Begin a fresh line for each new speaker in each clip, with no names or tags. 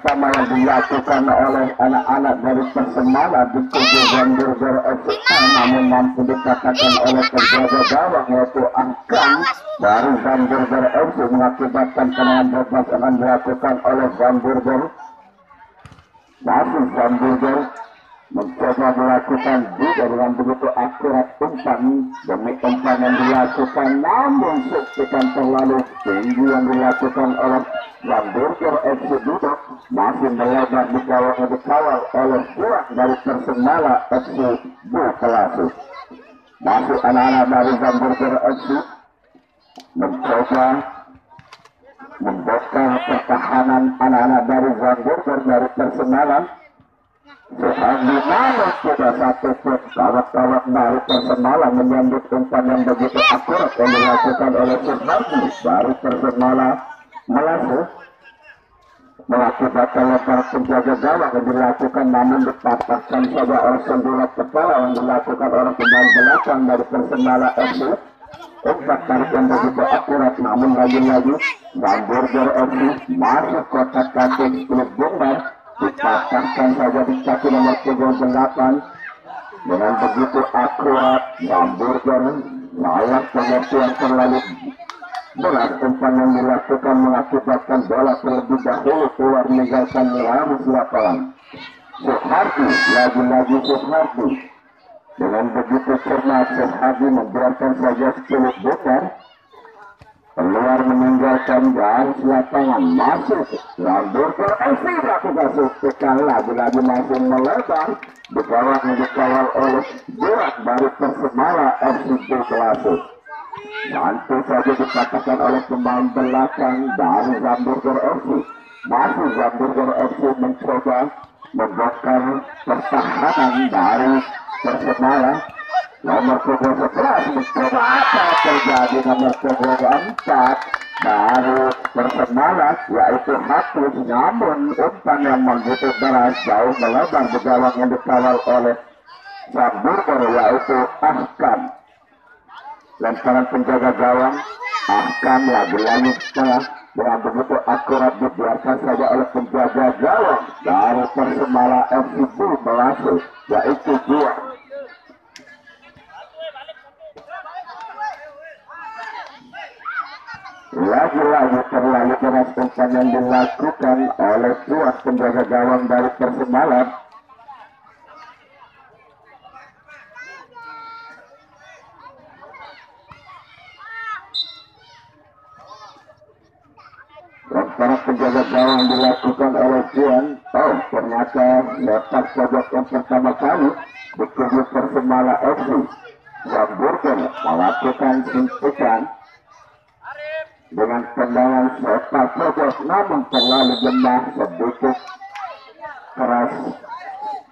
pertama yang dilakukan oleh anak-anak dari Persemala di kubu Hamburger FC, namun mampu dikatakan oleh penjaga gawang yaitu Angkang dari Hamburger FC, mengakibatkan tendangan bebas akan dilakukan oleh Hamburger. Masih Hamburger mencoba melakukan juga dengan begitu akurat umpan demi umpan yang dilakukan, namun suntikan terlalu tinggi yang dilakukan oleh Hamburger FC duduk masih melebar di gawang yang dikawal oleh kuat dari Persemala FC Bukalasu. Masih anak-anak dari Hamburger FC mencoba membongkar pertahanan anak-anak dari Hamburger dari Persemala. Suhardi namun sudah satu pun kawat-kawat dari Persemala menyambut umpan yang begitu akurat yang dilakukan oleh Suhardi dari Persemala melasuh, mengakibatkan lebar penjaga gawang yang dilakukan, namun dipatahkan saja oleh sendulat kepala yang dilakukan oleh pemain belakang dari Persemala FC. Umpan tarik yang begitu akurat, namun lagi-lagi Hamburger FC masuk kotak kaki klub Bumbar, dipatahkan saja di kaki nomor 38 dengan begitu akurat. Hamburger layak pengertian terlalu berat umpan yang dilakukan, mengakibatkan bola terlebih dahulu keluar meninggalkan garis lapangan. Suhardi, lagi-lagi Suhardi dengan begitu cermat. Suhardi membiarkan saja klub Bumbar keluar meninggalkan garis lapangan. Masuk Hamburger FC lakukan suntikan lagi-lagi masih melebar di bawah yang dikawal oleh Buat dari Persemala FC Bukalasu. Nanti saja dikatakan oleh pemain belakang dari Hamburger FC. Masih Hamburger FC mencoba membongkar pertahanan dari Persemala. Nomor 11 mencoba apa terjadi, nomor 4 dari Persemala yaitu Hafiz, namun umpan yang begitu deras jauh melebar di gawang yang dikawal oleh Hamburger yaitu Ahkam. Lemparan penjaga gawang Ahkam lagi-lagi setelah dengan begitu akurat dibiarkan saja oleh penjaga gawang dari Persemala FC Bukalasu yaitu Buat. Lagi-lagi terlalu keras umpan yang dilakukan oleh Buat penjaga gawang dari Persemala. Lemparan penjaga gawang dilakukan oleh Juan. Oh, ternyata letak pojok yang pertama kali di kubu Persemala FC. Hamburger melakukan suntikan dengan tendangan sepak pojok, namun terlalu lemah, sedikit keras.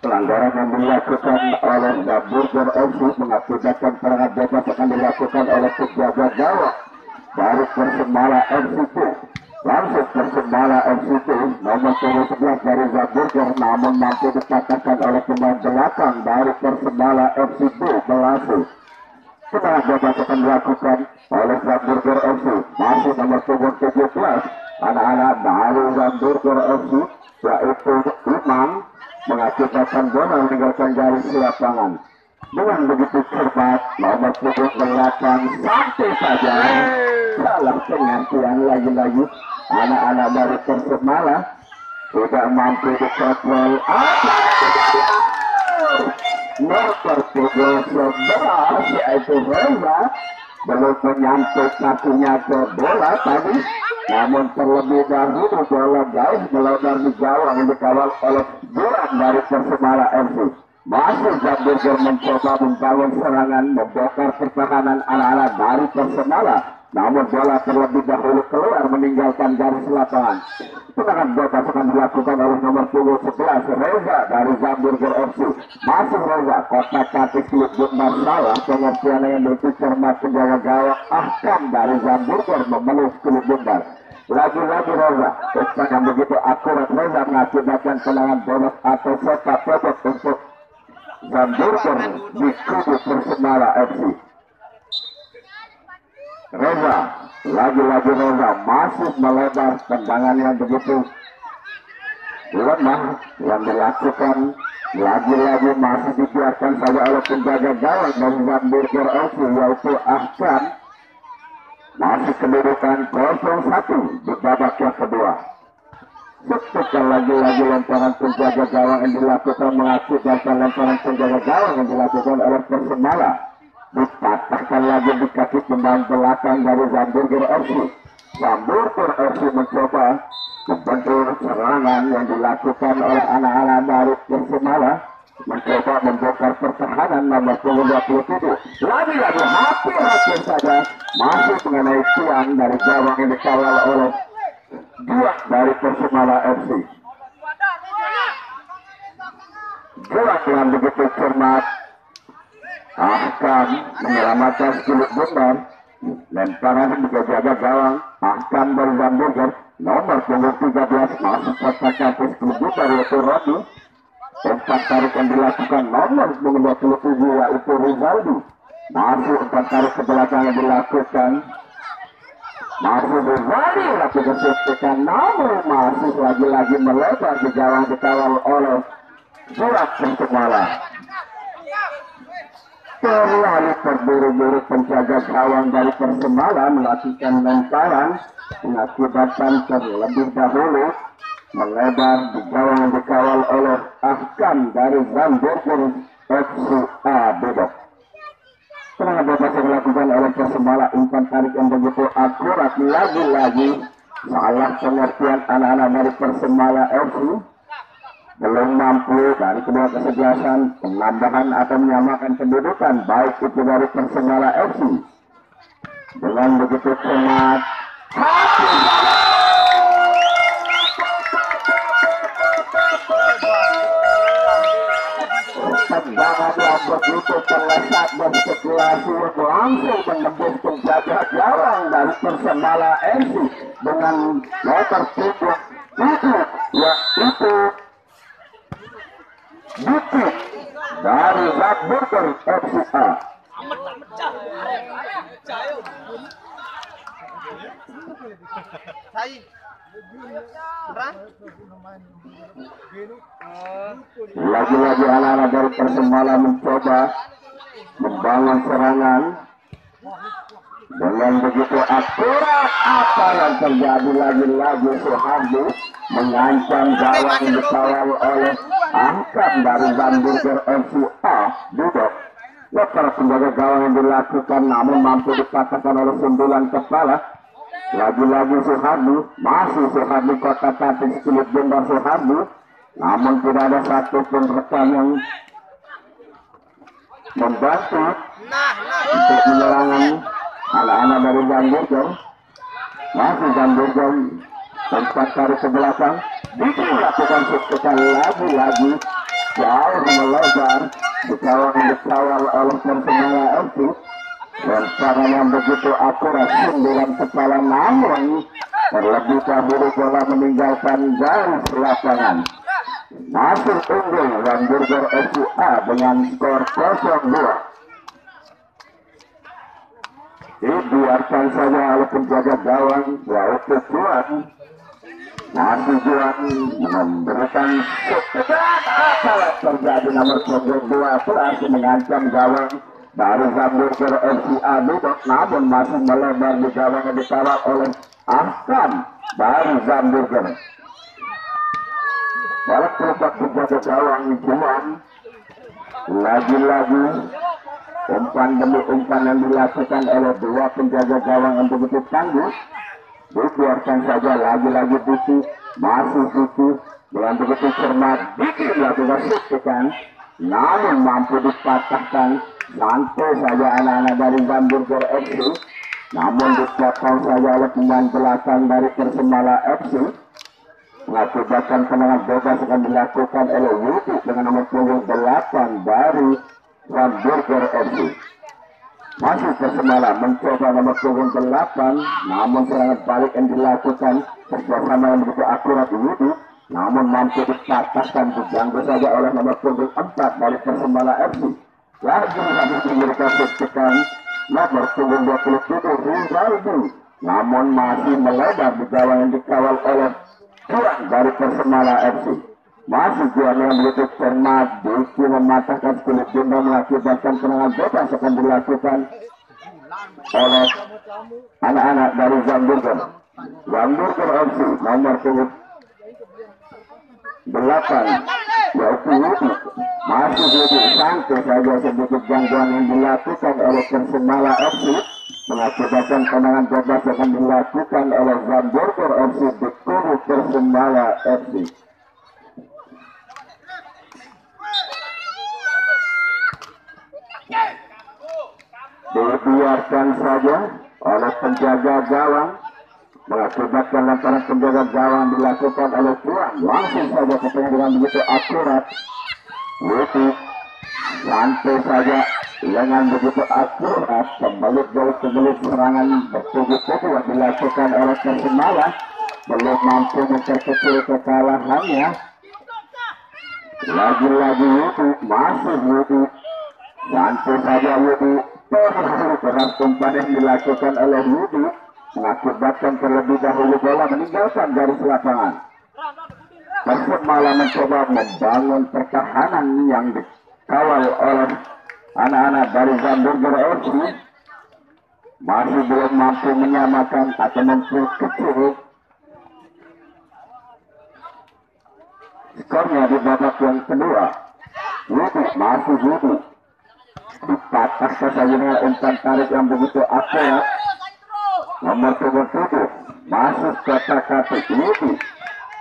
Pelanggaran yang dilakukan oleh Hamburger FC mengakibatkan serangan bebas akan dilakukan oleh penjaga gawang dari Persemala FC. Langsung Persemala FC nomor 11 dari Hamburger, namun mampu dikatakan oleh pemain belakang dari Persemala FC Bukalasu. Serangan bebas akan dilakukan oleh Hamburger FC. Masih nomor 17 anak-anak dari Hamburger FC yaitu Imam, mengakibatkan bola meninggalkan garis lapangan. Dengan begitu cermat nomor 18 sampai saja salah pengertian lagi-lagi anak-anak dari Persemala tidak mampu dikontrol. Nomor 11 yaitu Reza belum menyangkut kakinya ke bola tadi, namun terlebih dahulu bola jauh melebar di gawang yang dikawal oleh Buat dari Persemala FC. Masih Hamburger mencoba membangun serangan, membongkar pertahanan anak-anak dari Persemala, namun bola terlebih dahulu keluar meninggalkan garis lapangan. Tendangan bebas akan dilakukan oleh nomor 11 Reza dari Hamburger FC. Masih Reza, kotak kaki klub Bumbar salah pengertian yang bercermat penjaga gawang Ahkam dari Hamburger memeluk klub Bumbar. Lagi-lagi Reza, umpan yang begitu akurat Reza mengakibatkan tendangan bebas atau sepak pojok untuk Hamburger di kubu Persemala FC. Reza, lagi-lagi Reza masih melebar tendangan yang begitu lemah yang dilakukan lagi-lagi masih dibiarkan saja oleh penjaga gawang dari Hamburger FC, yaitu Ahsan. Masih kedudukan 0-1 di babak yang kedua. Setelah lagi-lagi lemparan penjaga gawang yang dilakukan mengakibatkan lemparan penjaga gawang yang dilakukan oleh Persemala dipatahkan lagi di kaki pemain belakang dari Hamburger FC. Hamburger FC mencoba membentur serangan yang dilakukan oleh anak-anak dari Persemala, mencoba membongkar pertahanan nomor 27. Lagi-lagi hampir saja masuk mengenai tiang dari gawang yang dikawal oleh dua dari Persemala FC. Gerak yang begitu cermat akan menyelamatkan Skilip Bundar. Lemparan dijaga gawang akan dari Hamburger nomor 13 masuk kotak kaki Skilip Bundar, yaitu Rodi. Umpan tarik yang dilakukan nomor 27 yaitu Rizaldi. Masuk umpan tarik ke belakang yang dilakukan masih Rizaldi lakukan suntikan, namun masih lagi-lagi melebar di gawang dikawal oleh Surat Persemala. Terlalu terburu-buru penjaga gawang dari Persemala melakukan lemparan mengakibatkan terlebih dahulu melebar di gawang yang dikawal oleh Ahkam dari Hamburger FC Bedok. Serangan bebas yang dilakukan oleh Persemala, umpan tarik yang begitu akurat, lagi-lagi salah pengertian anak-anak dari Persemala FC belum mampu dari kedua kesebelasan penambahan atau menyamakan kedudukan, baik itu dari Persemala FC dengan begitu cermat. Tendangan yang begitu terlesat dan spekulasi langsung menembus penjaga gawang dari Persemala FC dengan motor tubuh itu yaitu Bukit dari Hamburger FC. Lagi-lagi anak-anak dari Persemala mencoba membangun serangan dengan begitu akurat. Apa yang terjadi? Lagi-lagi Suhardi mengancam gawang yang dikawal oleh Ahkam dari Hamburger FC Bedok. Lepas penjaga gawang yang dilakukan namun mampu dipatahkan oleh sundulan kepala. Lagi-lagi Suhardi, masih Suhardi kotak kaki Skilip Bundar Suhardi, namun tidak ada satupun rekan yang membantu untuk menyerangkan anak-anak dari Hamburger. Masih Hamburger tempat tarik ke belakang, dilakukan suntikan lagi-lagi jauh melebar di gawang yang dikawal oleh Persemala FC. Lemparan yang begitu akurat, sundulan kepala, namun terlebih dahulu bola meninggalkan garis lapangan. Masih unggul Hamburger FC dengan skor 0-2. Dibiarkan saja oleh penjaga gawang yaitu Juan. Masih Juan memberikan suntikan, apa terjadi nomor 12 mengancam gawang dari Hamburger FC Bedok, namun masih melebar di gawang yang dikawal oleh Ahsan dari Hamburger. Balap perubahan penjaga gawang Juan. Lagi-lagi umpan demi umpan yang dilakukan oleh dua penjaga gawang yang begitu tangguh. Dibiarkan saja lagi-lagi Diki, masih Diki dengan begitu cermat. Diki melakukan suntikan, namun mampu dipatahkan. Santai saja anak-anak dari Hamburger FC, namun dipotong saja oleh pemain belakang dari Persemala FC. Mengakibatkan tendangan bebas akan dilakukan oleh Yudi dengan nomor 28 dari Hamburger FC. Masih Persemala mencoba nomor 28, namun serangan balik yang dilakukan bersama yang begitu akurat Yudi, namun mampu dipatahkan, diganggu saja oleh nomor 24 dari Persemala FC. Lagi habis memberikan suntikan nomor 27 Rizaldi, namun masih melebar di gawang yang dikawal oleh kurang dari Persemala FC. Masih juara yang begitu cermat, Diki mematahkan kulit benda mengakibatkan serangan bebas akan dilakukan oleh anak-anak dari Zamburger. Zamburger FC nomor 8 yaitu Yudi. Masih Yudi santai saja sedikit gangguan yang dilakukan oleh Persemala FC mengakibatkan tendangan bebas akan dilakukan oleh Zamburger FC di kubu Persemala FC. Dibiarkan saja oleh penjaga gawang mengakibatkan lemparan penjaga gawang dilakukan oleh Tuan. Langsung saja ketemu dengan begitu akurat. Yudi santai saja dengan begitu akurat pembalut serangan bertujuh-tujuh yang dilakukan oleh Persemala belum mampu memperkecil kekalahannya. Lagi-lagi Yudi, masih Yudi, santai saja Yudi. Keras umpan yang dilakukan oleh Yudi mengakibatkan terlebih dahulu bola meninggalkan garis lapangan. Persemala mencoba membangun pertahanan yang dikawal oleh anak-anak dari Zamburger FC, masih belum mampu menyamakan atau memperkecil skornya di babak yang kedua. Yudi, masih Yudi, dipatah saja dengan umpan tarik yang begitu akurat. Nomor 7 masuk ke kaki Yudi,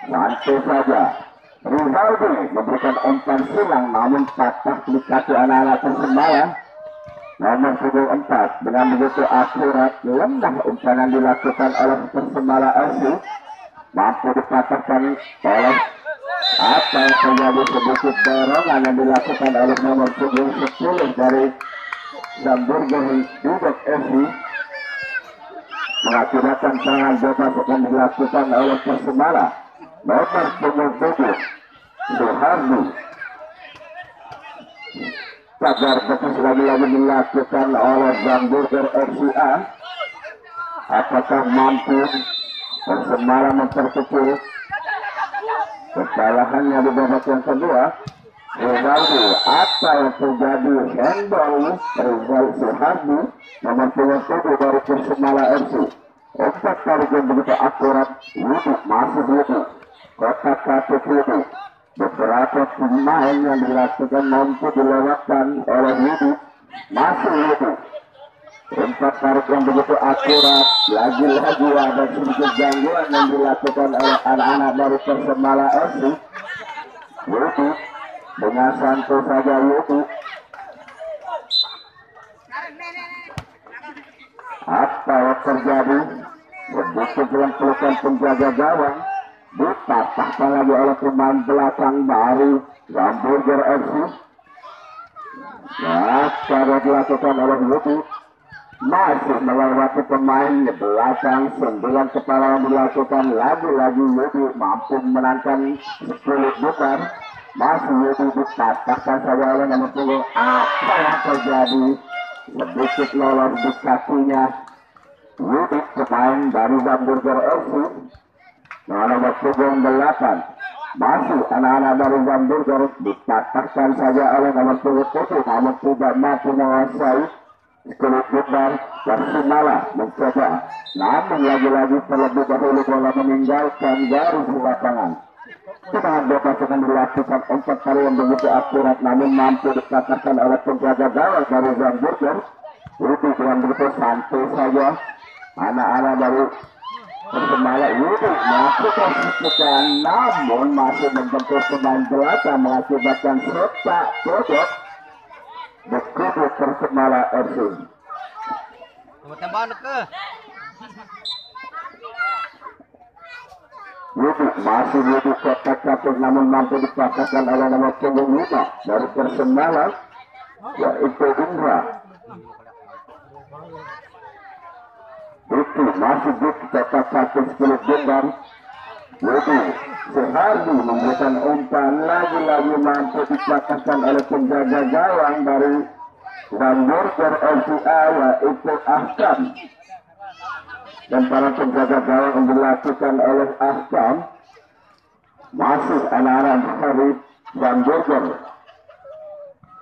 santai saja. Rizaldi memberikan umpan silang namun patah di kaki anak-anak Persemala. Nomor 4 dengan begitu akurat lemah umpan yang dilakukan oleh Persemala FC mampu dipatahkan oleh apa yang terjadi sedikit dorongan yang dilakukan oleh nomor 10 dari Zamburger Duduk FC mengakibatkan serangan bebas akan dilakukan oleh Persemala. Nomor 7 Suhardi, pagar bekas lagi-lagi dilakukan oleh Zamburger FCA. Apakah mampu Persemala memperkecil kesalahannya di babak yang kedua? Rizaldi, apa yang terjadi? Handball Rizal Suhardi nomor 27 dari Persemala FC. Umpan tarik yang begitu akurat. Yudi, masih Yudi, kotak kaki Yudi. Beberapa pemain yang dilakukan mampu dilewatkan oleh Yudi, masih Yudi. Umpan tarik yang begitu akurat. Lagi-lagi ada sedikit gangguan yang dilakukan oleh anak-anak dari Persemala FC. Yudi dengan santai saja Yudi. Apa yang terjadi? Sedikit dalam pelukan penjaga gawang dipatahkan lagi oleh pemain belakang dari Zamburger FC. Cara dilakukan oleh Yudi masih melewati pemain belakang 9 kepala yang dilakukan. Lagi-lagi Yudi mampu menangkan 10 bukan. Masih Yudi dipatahkan saja oleh nomor 10. Apa yang terjadi? Sedikit lolos di kakinya Yudi, pemain dari Zamburger FC. Nomor 8 masih anak-anak dari Zamburger dipatahkan saja oleh nomor 7 namun tidak mampu menguasai kulit bukan. Persemala mencoba namun lagi-lagi terlebih dahulu bola meninggalkan garis lapangan. Serangan bebas akan dilakukan umpan tarik yang begitu akurat namun mampu dipatahkan oleh penjaga gawang dari Zamburger. Yudi dengan begitu santai saja. Anak-anak dari Persemala Yudi masuk kesukaan namun masih membentur pemain belakang mengakibatkan sepak pojok di kubu Persemala FC. Yudi masih Yudi kotak kapur namun mampu dipatahkan oleh nomor 5 dari Persemala yaitu Indra. Itu masih di kotak kapur 10 gendam. Yudi Suhardi memberikan umpan lagi-lagi mampu dipatahkan oleh penjaga gawang dari Zamburger FCA yaitu Ahkam. Dan para penjaga gawang yang dilakukan oleh Ahkam masih anak-anak Habib dan Burger.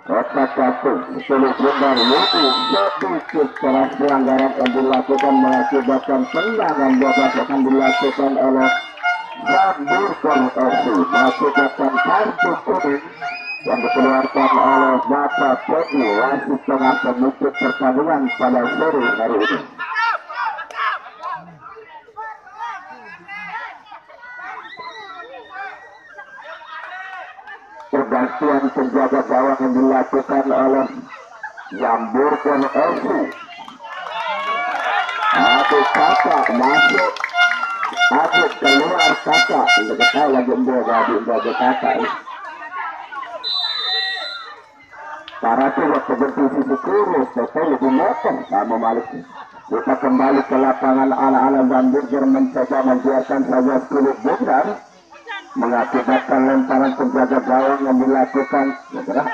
Kotak kartu 10 benar Yudi sedikit keras pelanggaran yang dilakukan mengakibatkan tendangan bebas akan dilakukan oleh Burger FC, mengakibatkan kartu kuning yang dikeluarkan oleh Bapak Pegi wasit tengah penutup pertandingan pada sore hari ini. Pergantian penjaga gawang yang dilakukan oleh Burger FC. Aduh kakak masuk, aduh keluar kakak, tidak tahu lagi menjaga kakak. Para tidak seperti sisi kurus, tapi lebih motong kamu Malik. Kita kembali ke lapangan anak-anak Burger mencoba membiarkan saja kulit benar. Mengakibatkan lemparan penjaga gawang yang dilakukan adalah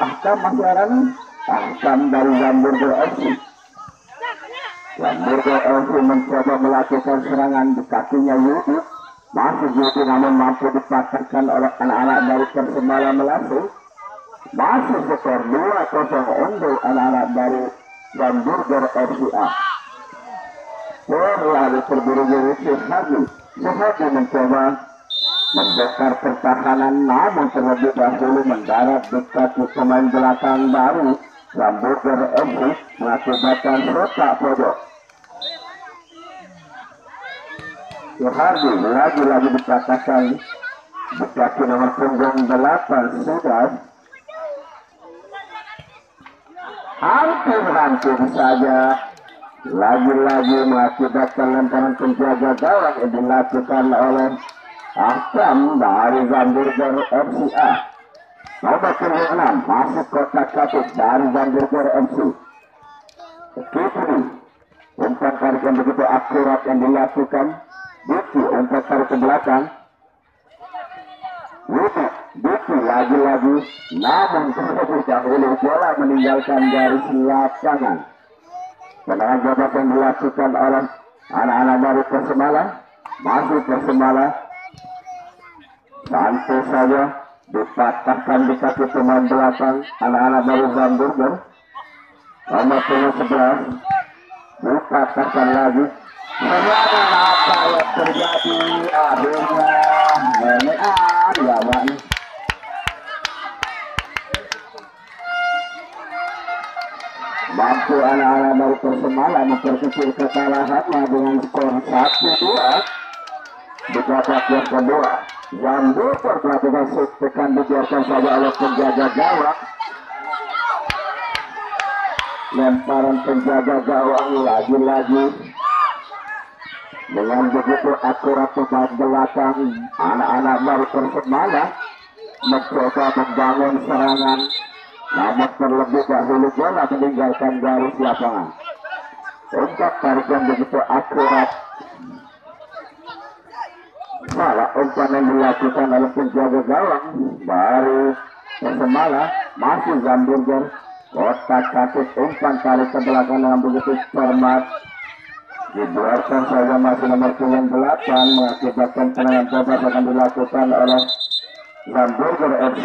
ahkam dari Burger FC. Burger FC mencoba melakukan serangan di kakinya Yudi, masih Yudi namun mampu dipatahkan oleh anak-anak dari Persebaya Melati. Masih skor 2-0 untuk anak-anak dari Burger FCA. Berlari terburu-buru Suhadi mencoba membongkar pertahanan, namun terlebih dahulu mendarat di kaki pemain belakang baru Burger FC mengakibatkan kotak pojok. Suhardi lagi-lagi dikatakan di kaki nomor punggung 8 sudah hampir saja lagi-lagi mengakibatkan lemparan penjaga gawang yang dilakukan oleh ahkam dari Burger FCA. Nomor 6 masuk kotak kaki dari Burger FC. Kipri umpan tarik yang begitu akurat yang dilakukan. Diki umpan tarik ke belakang. Diki lagi-lagi, namun terlebih dahulu bola meninggalkan garis lapangan. Tendangan bebas yang dilakukan oleh anak-anak dari Persebaya, masih Persebaya. Santai saja dipatahkan di kaki pemain belakang anak-anak dari Burger. Nomor 11 dipatahkan lagi. Serangan apa yang terjadi akhirnya lawan. Mampu anak-anak dari Persebaya memperkecil kekalahannya dengan skor 1-2 di babak yang kedua. Burger melakukan tekan dibiarkan saja oleh penjaga gawang. Lemparan penjaga gawang lagi-lagi dengan begitu akurat pemain belakang anak-anak dari Persebaya mencoba membangun serangan, namun terlebih dahulu bola meninggalkan garis lapangan. Umpan tarik yang begitu akurat, salah umpan yang dilakukan oleh penjaga gawang dari Persebaya, masih Burger. Kotak kaki umpan tarik ke belakang yang begitu cermat dibiarkan saja masih nomor 8 mengakibatkan serangan bebas akan dilakukan oleh Burger FC.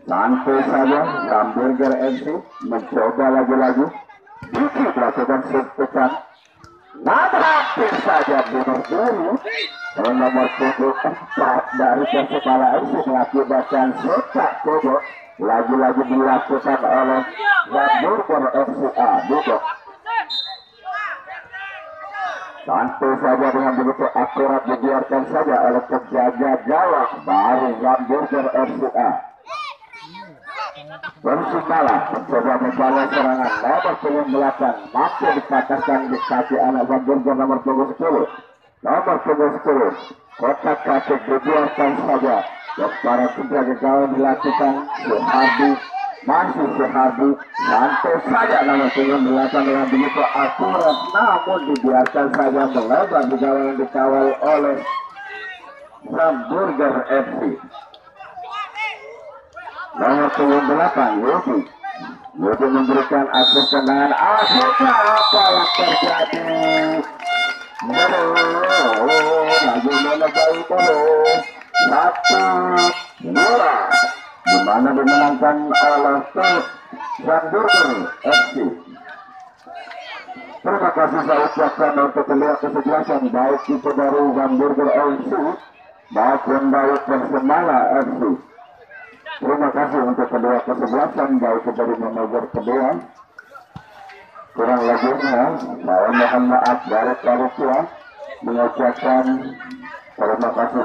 Santai saja Burger FC mencoba lagi-lagi. Diki melakukan tekan, namun hampir saja bunuh diri. Nomor 4 dari Persebaya FC mengakibatkan kotak pojok lagi-lagi dilakukan oleh Burger FCA. Duduk santai saja dengan begitu akurat dibiarkan saja oleh penjaga gawang baru Burger FCA. Persebaya mencoba membalas serangan nomor 9 mampu dipatahkan di kaki anak Burger nomor 10. Nomor 10 kotak kaki dibiarkan saja dan para penjaga gawang dilakukan. Suhardi, masih Suhardi, santai saja nomor 9 dengan begitu akurat, namun dibiarkan saja melebar di gawang yang dikawal oleh Burger FC. Nomor 8 Yudi memberikan akses tendangan. Akhirnya apa yang terjadi? lagi menegak terus 1-2, di mana dimenangkan oleh Zamburger FC. Terima kasih saya ucapkan untuk melihat kesejelasan baik itu dari Zamburger FC maupun dari Persemala FC. Terima kasih untuk kedua kesebelasan baik dari manajer kedua. Kurang lebihnya saya mohon maaf dari panitia mengucapkan terima kasih.